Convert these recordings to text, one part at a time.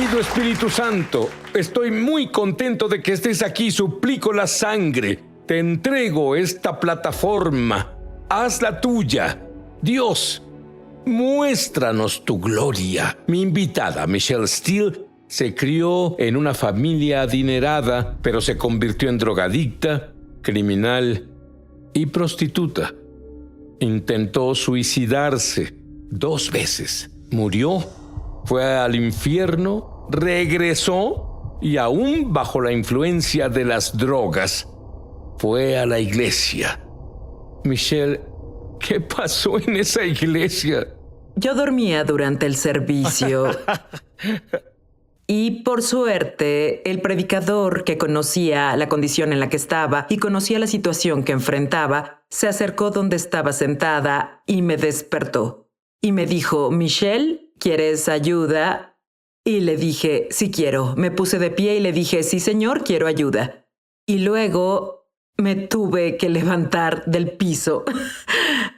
Querido Espíritu Santo, estoy muy contento de que estés aquí. Suplico la sangre. Te entrego esta plataforma. Hazla tuya. Dios, muéstranos tu gloria. Mi invitada, Michelle Steele, se crió en una familia adinerada, pero se convirtió en drogadicta, criminal y prostituta. Intentó suicidarse 2 veces. Murió, fue al infierno, regresó y aún bajo la influencia de las drogas, fue a la iglesia. Michelle, ¿qué pasó en esa iglesia? Yo dormía durante el servicio. Y por suerte, el predicador, que conocía la condición en la que estaba y conocía la situación que enfrentaba, se acercó donde estaba sentada y me despertó. Y me dijo, Michelle, ¿quieres ayuda? Y le dije, sí quiero. Me puse de pie y le dije, sí señor, quiero ayuda. Y luego me tuve que levantar del piso.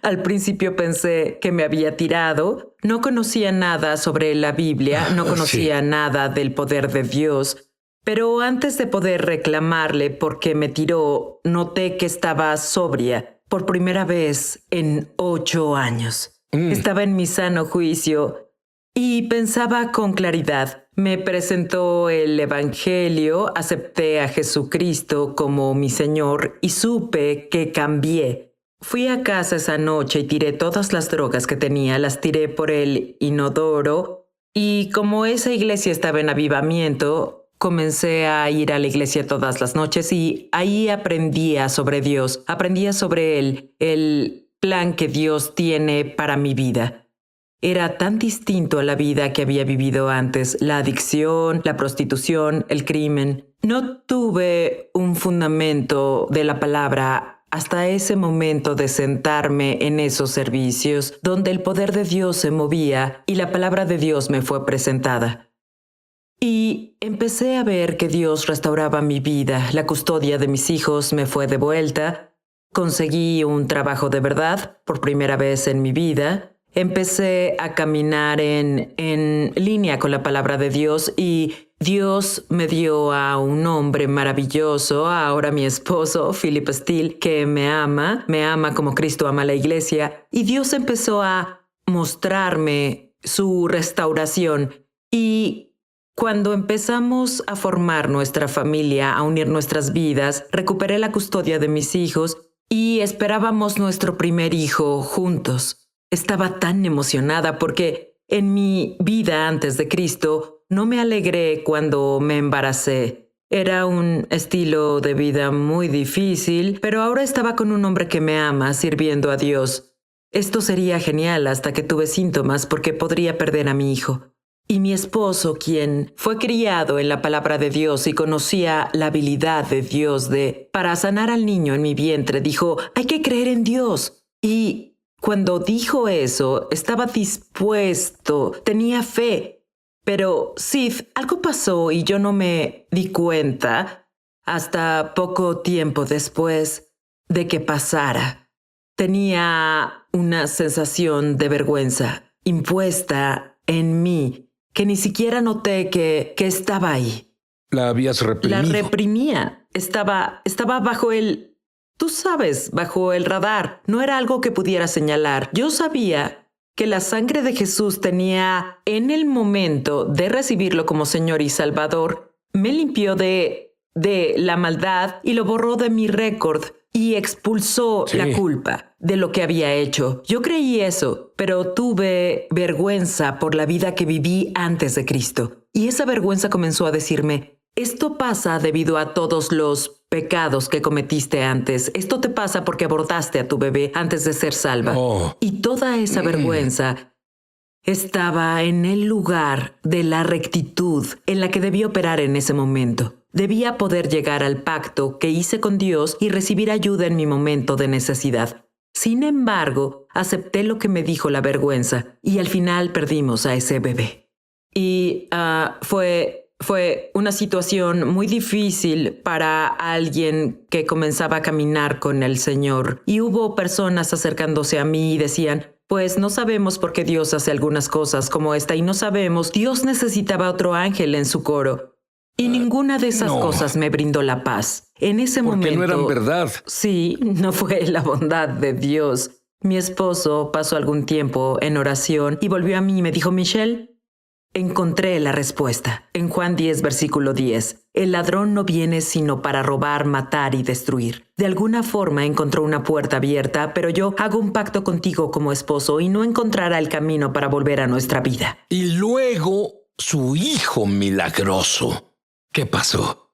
Al principio pensé que me había tirado. No conocía nada sobre la Biblia, no conocía nada del poder de Dios. Pero antes de poder reclamarle por qué me tiró, noté que estaba sobria por primera vez en 8 años. Estaba en mi sano juicio y pensaba con claridad. Me presentó el Evangelio, acepté a Jesucristo como mi Señor y supe que cambié. Fui a casa esa noche y tiré todas las drogas que tenía, las tiré por el inodoro y como esa iglesia estaba en avivamiento, comencé a ir a la iglesia todas las noches y ahí aprendía sobre Dios, aprendía sobre el plan que Dios tiene para mi vida. Era tan distinto a la vida que había vivido antes, la adicción, la prostitución, el crimen. No tuve un fundamento de la palabra hasta ese momento de sentarme en esos servicios donde el poder de Dios se movía y la palabra de Dios me fue presentada. Y empecé a ver que Dios restauraba mi vida, la custodia de mis hijos me fue devuelta, conseguí un trabajo de verdad por primera vez en mi vida. Empecé a caminar en línea con la palabra de Dios y Dios me dio a un hombre maravilloso, ahora mi esposo, Philip Steele, que me ama como Cristo ama a la iglesia. Y Dios empezó a mostrarme su restauración. Y cuando empezamos a formar nuestra familia, a unir nuestras vidas, recuperé la custodia de mis hijos y esperábamos nuestro primer hijo juntos. Estaba tan emocionada porque en mi vida antes de Cristo no me alegré cuando me embaracé. Era un estilo de vida muy difícil, pero ahora estaba con un hombre que me ama, sirviendo a Dios. Esto sería genial hasta que tuve síntomas porque podría perder a mi hijo. Y mi esposo, quien fue criado en la palabra de Dios y conocía la habilidad de Dios para sanar al niño en mi vientre, dijo, hay que creer en Dios. Y cuando dijo eso, estaba dispuesto, tenía fe. Pero Sid, algo pasó y yo no me di cuenta hasta poco tiempo después de que pasara. Tenía una sensación de vergüenza impuesta en mí que ni siquiera noté que estaba ahí. ¿La habías reprimido? La reprimía. Estaba bajo tú sabes, bajo el radar. No era algo que pudiera señalar. Yo sabía que la sangre de Jesús tenía, en el momento de recibirlo como Señor y Salvador, me limpió de la maldad y lo borró de mi récord y expulsó la culpa de lo que había hecho. Yo creí eso, pero tuve vergüenza por la vida que viví antes de Cristo. Y esa vergüenza comenzó a decirme, esto pasa debido a todos los pecados que cometiste antes. Esto te pasa porque abortaste a tu bebé antes de ser salva. Y toda esa vergüenza estaba en el lugar de la rectitud en la que debía operar en ese momento. Debía poder llegar al pacto que hice con Dios y recibir ayuda en mi momento de necesidad. Sin embargo, acepté lo que me dijo la vergüenza y al final perdimos a ese bebé. Y fue una situación muy difícil para alguien que comenzaba a caminar con el Señor. Y hubo personas acercándose a mí y decían, Pues no sabemos por qué Dios hace algunas cosas como esta y no sabemos, Dios necesitaba otro ángel en su coro. Y ninguna de esas cosas me brindó la paz. En ese Porque momento... no eran verdad. Sí, no fue la bondad de Dios. Mi esposo pasó algún tiempo en oración y volvió a mí y me dijo, Michelle, encontré la respuesta. En Juan 10, versículo 10, el ladrón no viene sino para robar, matar y destruir. De alguna forma encontró una puerta abierta, pero yo hago un pacto contigo como esposo y no encontrará el camino para volver a nuestra vida. Y luego su hijo milagroso. ¿Qué pasó?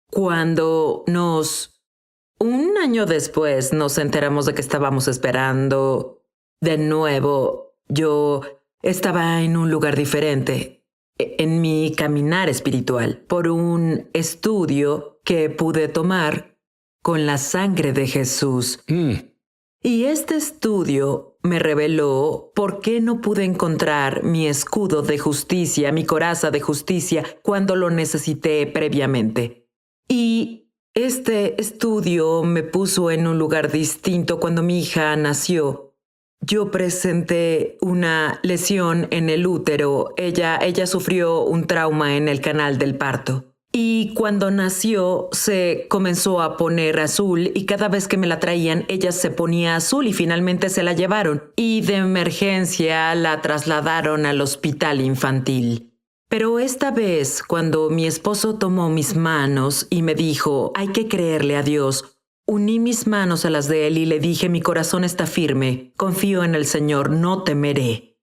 Cuando un año después nos enteramos de que estábamos esperando de nuevo, yo estaba en un lugar diferente, en mi caminar espiritual, por un estudio que pude tomar con la sangre de Jesús. Y este estudio me reveló por qué no pude encontrar mi escudo de justicia, mi coraza de justicia, cuando lo necesité previamente. Y este estudio me puso en un lugar distinto cuando mi hija nació. Yo presenté una lesión en el útero. Ella sufrió un trauma en el canal del parto. Y cuando nació se comenzó a poner azul y cada vez que me la traían ella se ponía azul y finalmente se la llevaron. Y de emergencia la trasladaron al hospital infantil. Pero esta vez, cuando mi esposo tomó mis manos y me dijo, hay que creerle a Dios, uní mis manos a las de él y le dije, mi corazón está firme, confío en el Señor, no temeré.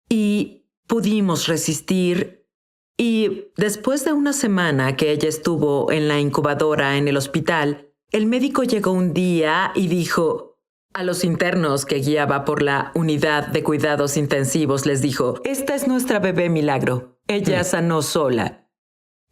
Y pudimos resistir. Y después de una semana que ella estuvo en la incubadora en el hospital, el médico llegó un día y dijo a los internos que guiaba por la unidad de cuidados intensivos, les dijo, esta es nuestra bebé milagro, ella sanó sola.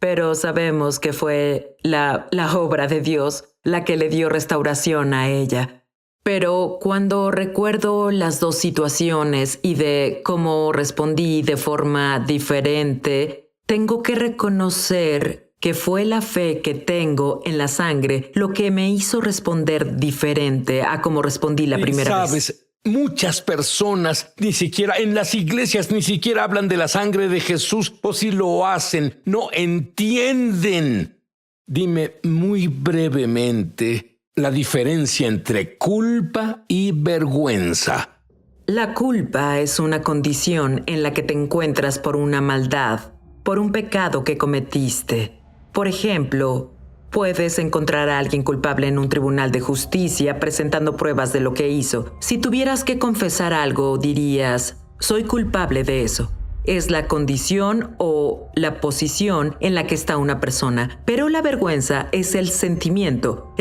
Pero sabemos que fue la obra de Dios la que le dio restauración a ella. Pero cuando recuerdo las dos situaciones y de cómo respondí de forma diferente, tengo que reconocer que fue la fe que tengo en la sangre lo que me hizo responder diferente a como respondí la primera vez. Muchas personas, ni siquiera en las iglesias, ni siquiera hablan de la sangre de Jesús, o si lo hacen, no entienden. Dime muy brevemente la diferencia entre culpa y vergüenza. La culpa es una condición en la que te encuentras por una maldad, por un pecado que cometiste. Por ejemplo, puedes encontrar a alguien culpable en un tribunal de justicia presentando pruebas de lo que hizo. Si tuvieras que confesar algo, dirías, soy culpable de eso. Es la condición o la posición en la que está una persona. Pero la vergüenza es el sentimiento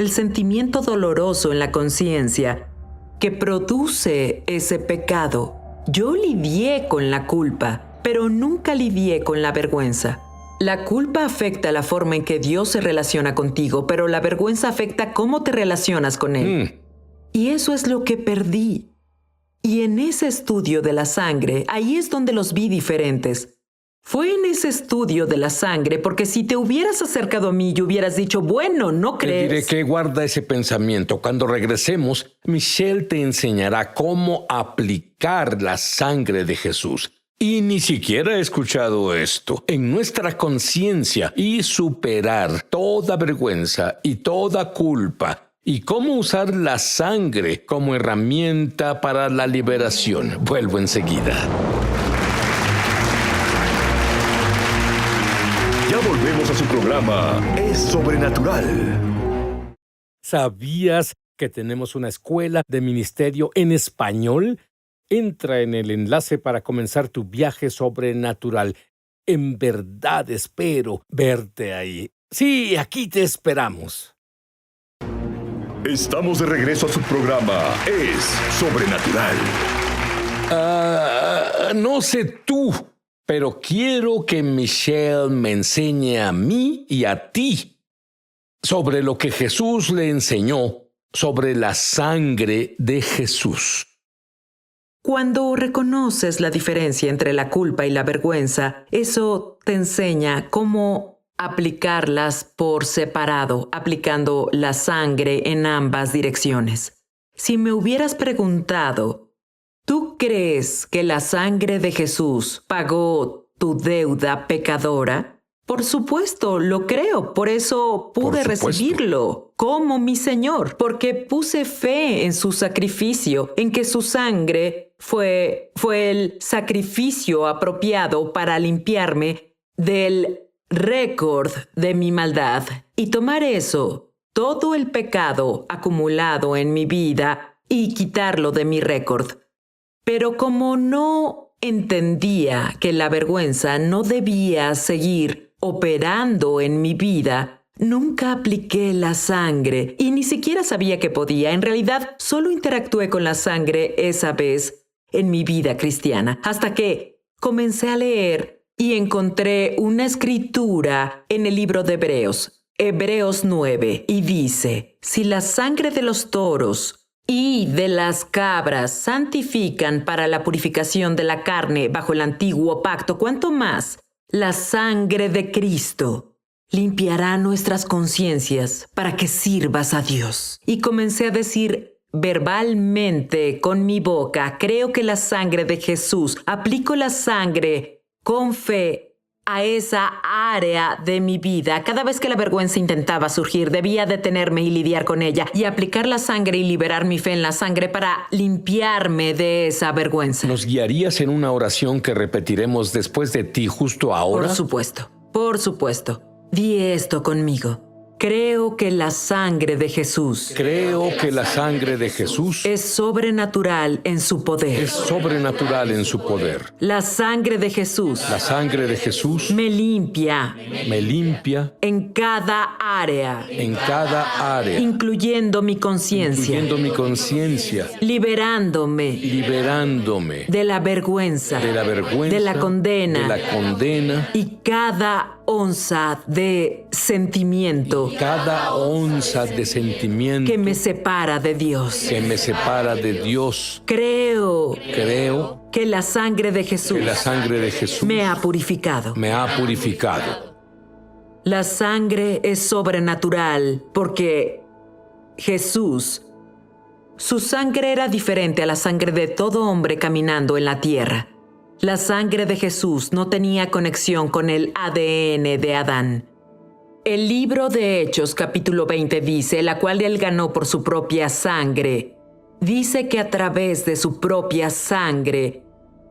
doloroso en la conciencia que produce ese pecado. Yo lidié con la culpa, pero nunca lidié con la vergüenza. La culpa afecta la forma en que Dios se relaciona contigo, pero la vergüenza afecta cómo te relacionas con Él. Y eso es lo que perdí. Y en ese estudio de la sangre, ahí es donde los vi diferentes. Fue en ese estudio de la sangre, porque si te hubieras acercado a mí y hubieras dicho, bueno, ¿no crees? Te diré que guarda ese pensamiento. Cuando regresemos, Michelle te enseñará cómo aplicar la sangre de Jesús. Y ni siquiera he escuchado esto en nuestra conciencia y superar toda vergüenza y toda culpa. Y cómo usar la sangre como herramienta para la liberación. Vuelvo enseguida. Ya volvemos a su programa Es Sobrenatural. ¿Sabías que tenemos una escuela de ministerio en español? Entra en el enlace para comenzar tu viaje sobrenatural. En verdad espero verte ahí. Sí, aquí te esperamos. Estamos de regreso a su programa Es Sobrenatural. No sé tú, pero quiero que Michelle me enseñe a mí y a ti sobre lo que Jesús le enseñó sobre la sangre de Jesús. Cuando reconoces la diferencia entre la culpa y la vergüenza, eso te enseña cómo aplicarlas por separado, aplicando la sangre en ambas direcciones. Si me hubieras preguntado, ¿Tú crees que la sangre de Jesús pagó tu deuda pecadora? Por supuesto, lo creo. Por eso pude recibirlo como mi Señor, porque puse fe en su sacrificio, en que su sangre fue el sacrificio apropiado para limpiarme del récord de mi maldad y tomar eso, todo el pecado acumulado en mi vida, y quitarlo de mi récord. Pero como no entendía que la vergüenza no debía seguir operando en mi vida, nunca apliqué la sangre y ni siquiera sabía que podía. En realidad, solo interactué con la sangre esa vez en mi vida cristiana, hasta que comencé a leer y encontré una escritura en el libro de Hebreos 9, y dice: si la sangre de los toros y de las cabras santifican para la purificación de la carne bajo el antiguo pacto, ¿cuánto más la sangre de Cristo limpiará nuestras conciencias para que sirvas a Dios? Y comencé a decir verbalmente con mi boca: creo que la sangre de Jesús, aplico la sangre con fe a esa área de mi vida. Cada vez que la vergüenza intentaba surgir, debía detenerme y lidiar con ella y aplicar la sangre y liberar mi fe en la sangre para limpiarme de esa vergüenza. ¿Nos guiarías en una oración que repetiremos después de ti justo ahora? Por supuesto, por supuesto. Di esto conmigo. Creo que la sangre de Jesús. Creo que la sangre de Jesús es sobrenatural en su poder. Es sobrenatural en su poder. La sangre de Jesús. La sangre de Jesús me limpia. Me limpia. En cada área. En cada área. Incluyendo mi conciencia. Incluyendo mi conciencia. Liberándome. Liberándome. De la vergüenza. De la vergüenza. De la condena. De la condena. Y cada onza de sentimiento. Cada onza de sentimiento que me separa de Dios. Que me separa de Dios. Creo que la sangre de Jesús. Que la sangre de Jesús me ha purificado. Me ha purificado. La sangre es sobrenatural porque Jesús, su sangre era diferente a la sangre de todo hombre caminando en la tierra. La sangre de Jesús no tenía conexión con el ADN de Adán. El libro de Hechos, capítulo 20, dice, la cual él ganó por su propia sangre. Dice que a través de su propia sangre,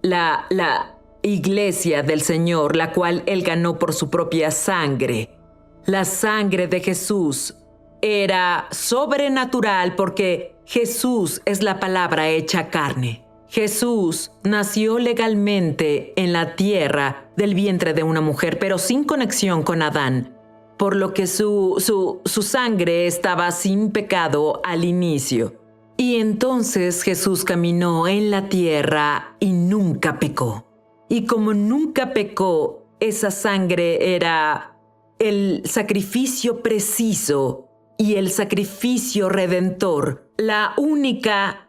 la iglesia del Señor, la cual él ganó por su propia sangre, la sangre de Jesús era sobrenatural porque Jesús es la palabra hecha carne. Jesús nació legalmente en la tierra del vientre de una mujer, pero sin conexión con Adán, por lo que su sangre estaba sin pecado al inicio. Y entonces Jesús caminó en la tierra y nunca pecó. Y como nunca pecó, esa sangre era el sacrificio preciso y el sacrificio redentor, la única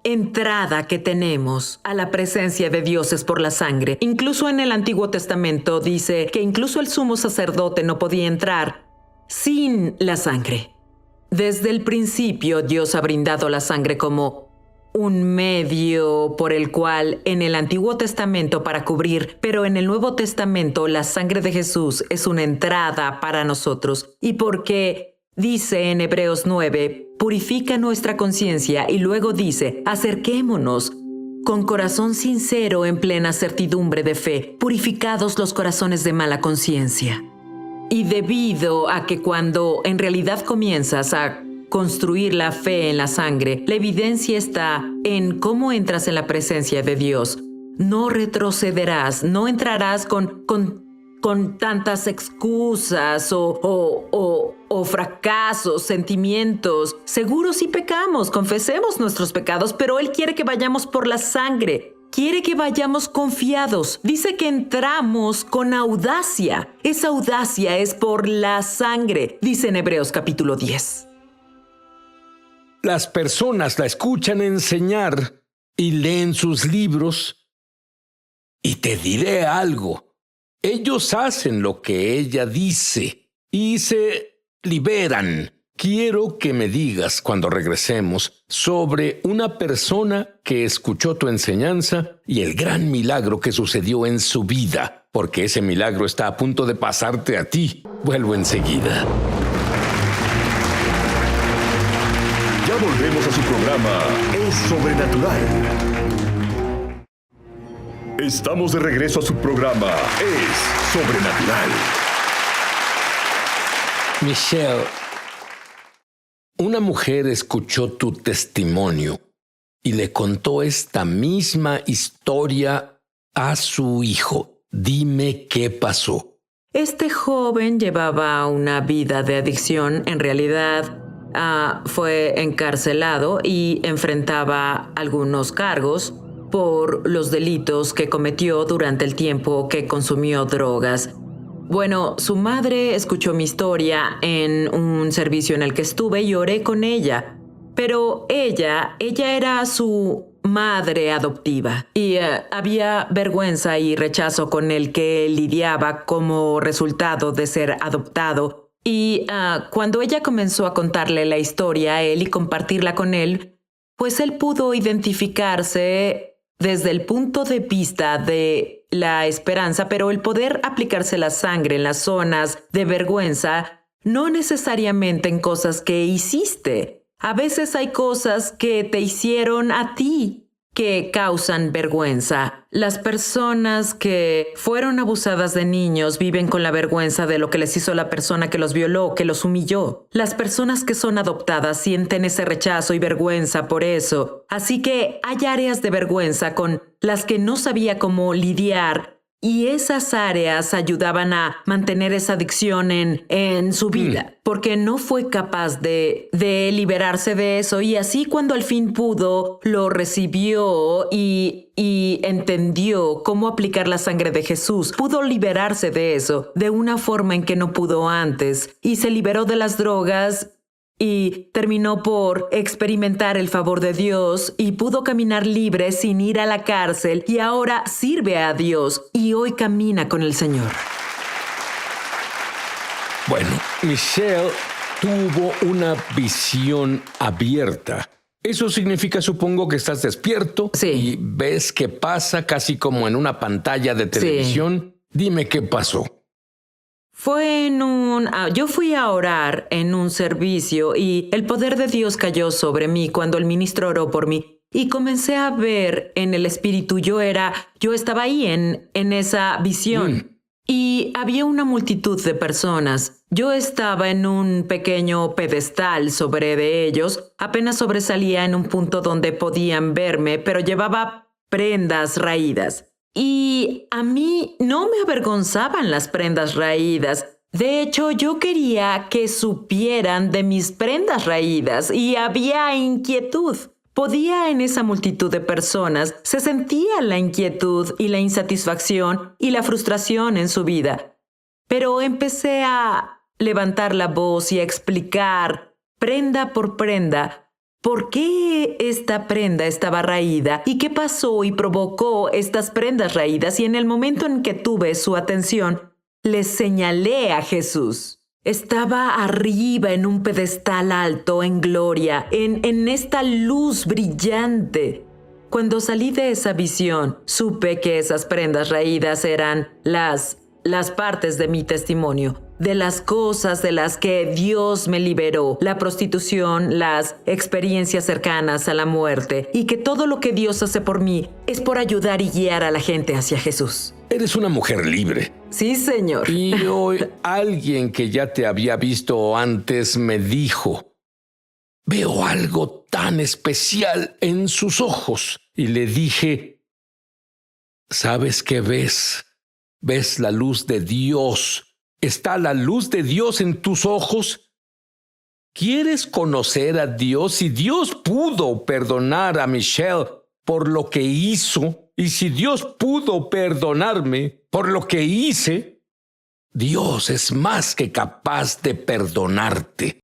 entrada que tenemos a la presencia de Dios es por la sangre. Incluso en el Antiguo Testamento dice que incluso el sumo sacerdote no podía entrar sin la sangre. Desde el principio Dios ha brindado la sangre como un medio por el cual en el Antiguo Testamento para cubrir, pero en el Nuevo Testamento la sangre de Jesús es una entrada para nosotros. Y porque dice en Hebreos 9, purifica nuestra conciencia, y luego dice, acerquémonos con corazón sincero en plena certidumbre de fe, purificados los corazones de mala conciencia. Y debido a que cuando en realidad comienzas a construir la fe en la sangre, la evidencia está en cómo entras en la presencia de Dios. No retrocederás, no entrarás con tantas excusas o fracasos, sentimientos. Seguro sí pecamos, confesemos nuestros pecados, pero Él quiere que vayamos por la sangre. Quiere que vayamos confiados. Dice que entramos con audacia. Esa audacia es por la sangre, dice en Hebreos capítulo 10. Las personas la escuchan enseñar y leen sus libros. Y te diré algo. Ellos hacen lo que ella dice y se liberan. quiero que me digas cuando regresemos sobre una persona que escuchó tu enseñanza y el gran milagro que sucedió en su vida, porque ese milagro está a punto de pasarte a ti. Vuelvo enseguida. Ya volvemos a su programa Es Sobrenatural. Estamos de regreso a su programa Es Sobrenatural. Michelle, una mujer escuchó tu testimonio y le contó esta misma historia a su hijo. Dime qué pasó. Este joven llevaba una vida de adicción. En realidad, fue encarcelado y enfrentaba algunos cargos por los delitos que cometió durante el tiempo que consumió drogas. Bueno, su madre escuchó mi historia en un servicio en el que estuve y oré con ella. Pero ella era su madre adoptiva y había vergüenza y rechazo con el que lidiaba como resultado de ser adoptado. Y cuando ella comenzó a contarle la historia a él y compartirla con él, pues él pudo identificarse desde el punto de vista de la esperanza, pero el poder aplicarse la sangre en las zonas de vergüenza, no necesariamente en cosas que hiciste. A veces hay cosas que te hicieron a ti que causan vergüenza. Las personas que fueron abusadas de niños viven con la vergüenza de lo que les hizo la persona que los violó, que los humilló. Las personas que son adoptadas sienten ese rechazo y vergüenza por eso. Así que hay áreas de vergüenza con las que no sabía cómo lidiar y esas áreas ayudaban a mantener esa adicción en su vida, porque no fue capaz de liberarse de eso y así cuando al fin pudo, lo recibió y entendió cómo aplicar la sangre de Jesús. Pudo liberarse de eso de una forma en que no pudo antes y se liberó de las drogas y terminó por experimentar el favor de Dios y pudo caminar libre sin ir a la cárcel y ahora sirve a Dios y hoy camina con el Señor. Bueno, Michelle tuvo una visión abierta. Eso significa, supongo, que estás despierto y ves qué pasa casi como en una pantalla de televisión. Sí. Dime qué pasó. Fue yo fui a orar en un servicio y el poder de Dios cayó sobre mí cuando el ministro oró por mí y comencé a ver en el espíritu. Yo estaba ahí en esa visión y había una multitud de personas. Yo estaba en un pequeño pedestal sobre de ellos, apenas sobresalía en un punto donde podían verme, pero llevaba prendas raídas. Y a mí no me avergonzaban las prendas raídas. De hecho, yo quería que supieran de mis prendas raídas y había inquietud. Podía en esa multitud de personas, se sentía la inquietud y la insatisfacción y la frustración en su vida. Pero empecé a levantar la voz y a explicar, prenda por prenda, ¿por qué esta prenda estaba raída? ¿Y qué pasó y provocó estas prendas raídas? Y en el momento en que tuve su atención, les señalé a Jesús. Estaba arriba en un pedestal alto, en gloria, en esta luz brillante. Cuando salí de esa visión, supe que esas prendas raídas eran las partes de mi testimonio, de las cosas de las que Dios me liberó, la prostitución, las experiencias cercanas a la muerte, y que todo lo que Dios hace por mí es por ayudar y guiar a la gente hacia Jesús. Eres una mujer libre. Sí, Señor. Y hoy alguien que ya te había visto antes me dijo, veo algo tan especial en sus ojos. Y le dije, ¿sabes qué ves? ¿Ves la luz de Dios? ¿Está la luz de Dios en tus ojos? ¿Quieres conocer a Dios? Si Dios pudo perdonar a Michelle por lo que hizo, y si Dios pudo perdonarme por lo que hice, Dios es más que capaz de perdonarte.